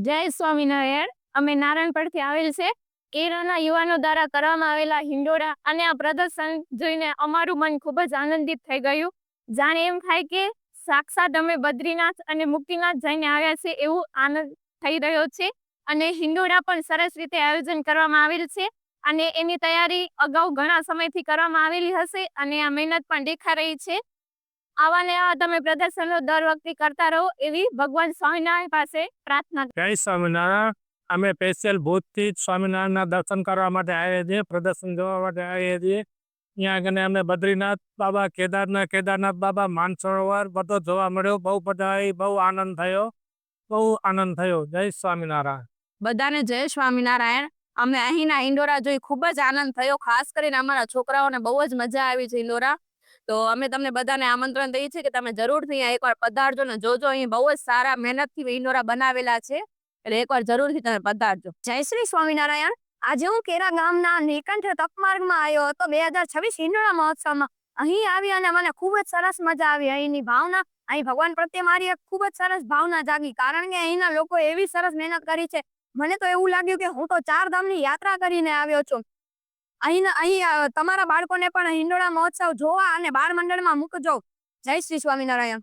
જય સ્વામિનારાયણ. અમે નારાયણપુરથી આવેલ છે. કેરળના યુવાનો દ્વારા કરવામાં આવેલા હિંડોળા અને આ પ્રદર્શન જોઈને અમારું મન ખૂબ જ આનંદિત થઈ ગયું. જાણે એમ થાય કે સાક્ષાત અમે બદ્રીનાથ અને મુક્તિનાથ જઈને આવ્યા છે એવું આનંદ થઈ રહ્યો છે. અને હિંડોળા પણ સરસ રીતે આયોજન કરવામાં આવેલ છે અને એની તૈયારી અગાઉ ઘણા સમયથી કરવામાં આવેલી હશે અને આ મહેનત પણ દેખાઈ રહી છે. આવા ને આવા તમે પ્રદર્શનો દર વખતે કરતા રહો એવી ભગવાન સ્વામિનારાયણ પાસે પ્રાર્થના. જય સ્વામિનારાયણ. અમે સ્પેશિયલ ભૂતથી જ સ્વામિનારાયણના દર્શન કરવા માટે આવ્યા છીએ, પ્રદર્શન જોવા માટે આવ્યા છીએ. ત્યાં આગળ અમે બદ્રીનાથ બાબા, કેદારનાથ બાબા, માનસરોવર બધો જોવા મળ્યો. બહુ બધા બહુ આનંદ થયો. જય સ્વામિનારાયણ. બધાને જય સ્વામિનારાયણ. અમને અહીંના હિંડોરા જોઈ ખૂબ જ આનંદ થયો. ખાસ કરીને અમારા છોકરાઓને બહુ જ મજા આવી છે હિંડોરા. તો અમે તમને બધાને આમંત્રણ દઈએ છીએ કે તમે જરૂરથી અહીંયા એકવાર પધારજો ને જોજો. અહીં બહુ જ સારા મહેનતથી હિંડોરા બનાવેલા છે, એટલે એકવાર જરૂરથી તમે પધારજો. જય શ્રી સ્વામિનારાયણ. આજે હું કેરા ગામના નીલકંઠ તકમાર્ગમાં આવ્યો હતો 2026 હિંડોળા મહોત્સવમાં. અહીં આવી અને મને ખૂબ જ સરસ મજા આવી. અહીંની ભાવના, અહીં ભગવાન પ્રત્યે મારી એક ખૂબ જ સરસ ભાવના જાગી, કારણ કે અહીંના લોકો એવી સરસ મહેનત કરી છે. મને તો એવું લાગ્યું કે હું તો 4 ધામની યાત્રા કરીને આવ્યો છું. અહીં તમારા બાળકોને પણ હિંડોળા મહોત્સવ જોવા અને બાળ મંડળમાં મૂકજો. જય શ્રી સ્વામિનારાયણ.